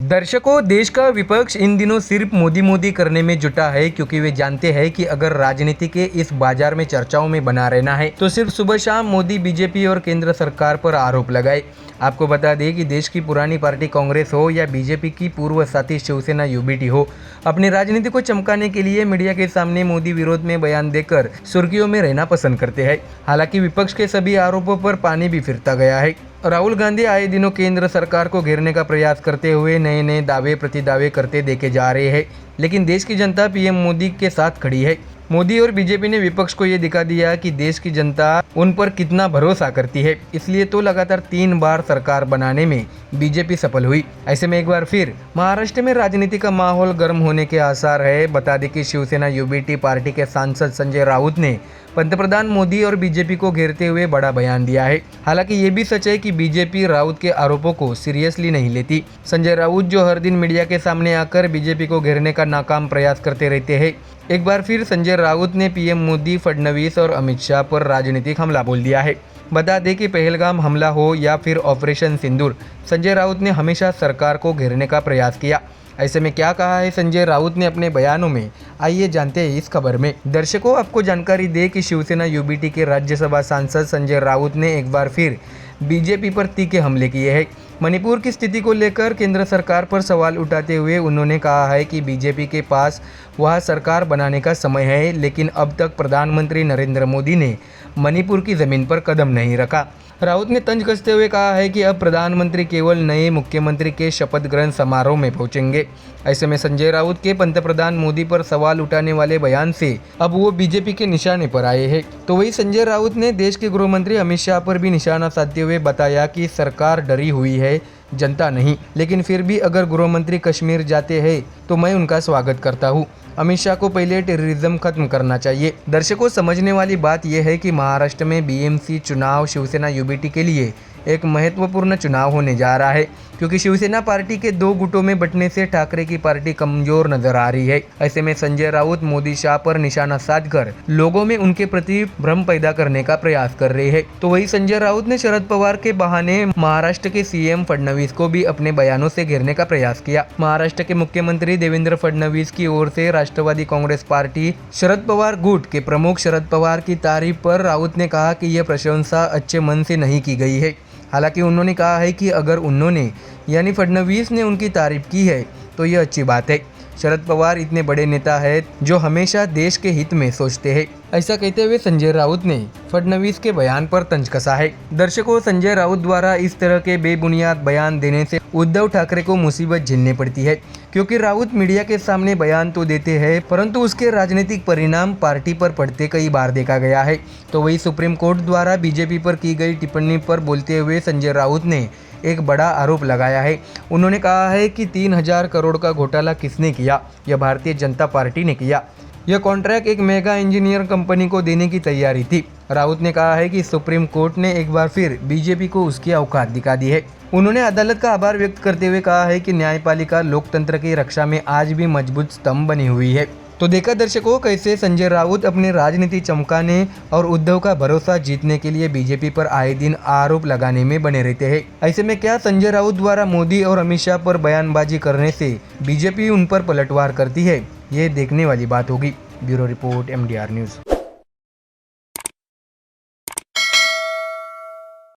दर्शकों, देश का विपक्ष इन दिनों सिर्फ मोदी मोदी करने में जुटा है, क्योंकि वे जानते हैं कि अगर राजनीति के इस बाजार में चर्चाओं में बना रहना है तो सिर्फ सुबह शाम मोदी, बीजेपी और केंद्र सरकार पर आरोप लगाए। आपको बता दें कि देश की पुरानी पार्टी कांग्रेस हो या बीजेपी की पूर्व साथी शिवसेना यूबीटी हो, अपनी राजनीति को चमकाने के लिए मीडिया के सामने मोदी विरोध में बयान देकर सुर्खियों में रहना पसंद करते हैं। हालांकि विपक्ष के सभी आरोपों पर पानी भी फिरता गया है। राहुल गांधी आए दिनों केंद्र सरकार को घेरने का प्रयास करते हुए नए नए दावे प्रतिदावे करते देखे जा रहे हैं, लेकिन देश की जनता पीएम मोदी के साथ खड़ी है। मोदी और बीजेपी ने विपक्ष को ये दिखा दिया कि देश की जनता उन पर कितना भरोसा करती है, इसलिए तो लगातार 3 बार सरकार बनाने में बीजेपी सफल हुई। ऐसे में एक बार फिर महाराष्ट्र में राजनीति का माहौल गर्म होने के आसार है। बता दें कि शिवसेना यूबीटी पार्टी के सांसद संजय राउत ने पंतप्रधान मोदी और बीजेपी को घेरते हुए बड़ा बयान दिया है। हालांकि ये भी सच है कि बीजेपी राउत के आरोपों को सीरियसली नहीं लेती। संजय राउत जो हर दिन मीडिया के सामने आकर बीजेपी को घेरने का नाकाम प्रयास करते रहते हैं, एक बार फिर संजय राउत ने पीएम मोदी, फडणवीस और अमित शाह पर राजनीतिक हमला बोल दिया है। बता दें कि पहलगाम हमला हो या फिर ऑपरेशन सिंदूर, संजय राउत ने हमेशा सरकार को घेरने का प्रयास किया। ऐसे में क्या कहा है संजय राउत ने अपने बयानों में, आइए जानते हैं इस खबर में। दर्शकों, आपको जानकारी दें कि शिवसेना यूबीटी के राज्यसभा सांसद संजय राउत ने एक बार फिर बीजेपी पर तीखे हमले किए हैं। मणिपुर की स्थिति को लेकर केंद्र सरकार पर सवाल उठाते हुए उन्होंने कहा है कि बीजेपी के पास वह सरकार बनाने का समय है, लेकिन अब तक प्रधानमंत्री नरेंद्र मोदी ने मणिपुर की ज़मीन पर कदम नहीं रखा। राउत ने तंज कसते हुए कहा है कि अब प्रधानमंत्री केवल नए मुख्यमंत्री के शपथ ग्रहण समारोह में पहुंचेंगे। ऐसे में संजय राउत के पंतप्रधान मोदी पर सवाल उठाने वाले बयान से अब वो बीजेपी के निशाने पर आए हैं। तो वही संजय राउत ने देश के गृह मंत्री अमित शाह पर भी निशाना साधते हुए बताया कि सरकार डरी हुई है, जनता नहीं। लेकिन फिर भी अगर गृह मंत्री कश्मीर जाते हैं तो मैं उनका स्वागत करता हूँ। अमित शाह को पहले टेररिज्म खत्म करना चाहिए। दर्शकों, समझने वाली बात यह है कि महाराष्ट्र में बीएमसी चुनाव शिवसेना यूबीटी के लिए एक महत्वपूर्ण चुनाव होने जा रहा है, क्योंकि शिवसेना पार्टी के 2 गुटों में बंटने से ठाकरे की पार्टी कमजोर नजर आ रही है। ऐसे में संजय राउत मोदी शाह पर निशाना साधकर लोगों में उनके प्रति भ्रम पैदा करने का प्रयास कर रहे हैं। तो वही संजय राउत ने शरद पवार के बहाने महाराष्ट्र के सीएम फडणवीस को भी अपने बयानों से घेरने का प्रयास किया। महाराष्ट्र के मुख्यमंत्री देवेंद्र फडणवीस की ओर से राष्ट्रवादी कांग्रेस पार्टी शरद पवार गुट के प्रमुख शरद पवार की तारीफ पर राउत ने कहा कि यह प्रशंसा अच्छे मन से नहीं की गई है। हालांकि उन्होंने कहा है कि अगर उन्होंने यानी फडणवीस ने उनकी तारीफ की है तो यह अच्छी बात है। शरद पवार इतने बड़े नेता हैं जो हमेशा देश के हित में सोचते हैं, ऐसा कहते हुए संजय राउत ने फडणवीस के बयान पर तंज कसा है। दर्शकों, संजय राउत द्वारा इस तरह के बेबुनियाद बयान देने से उद्धव ठाकरे को मुसीबत झेलनी पड़ती है, क्योंकि राउत मीडिया के सामने बयान तो देते हैं परंतु उसके राजनीतिक परिणाम पार्टी पर पड़ते कई बार देखा गया है। तो वही सुप्रीम कोर्ट द्वारा बीजेपी पर की गई टिप्पणी पर बोलते हुए संजय राउत ने एक बड़ा आरोप लगाया है। उन्होंने कहा है कि 3000 करोड़ का घोटाला किसने किया? यह भारतीय जनता पार्टी ने किया। यह कॉन्ट्रैक्ट एक मेगा इंजीनियर कंपनी को देने की तैयारी थी। राउत ने कहा है कि सुप्रीम कोर्ट ने एक बार फिर बीजेपी को उसकी औकात दिखा दी है। उन्होंने अदालत का आभार व्यक्त करते हुए कहा है कि न्यायपालिका लोकतंत्र की रक्षा में आज भी मजबूत स्तंभ बनी हुई है। तो देखा दर्शकों, कैसे संजय राउत अपनी राजनीति चमकाने और उद्धव का भरोसा जीतने के लिए बीजेपी पर आए दिन आरोप लगाने में बने रहते हैं। ऐसे में क्या संजय राउत द्वारा मोदी और अमित शाह पर बयानबाजी करने से बीजेपी उन पर पलटवार करती है? ये देखने वाली बात होगी। Bureau report, MDR news.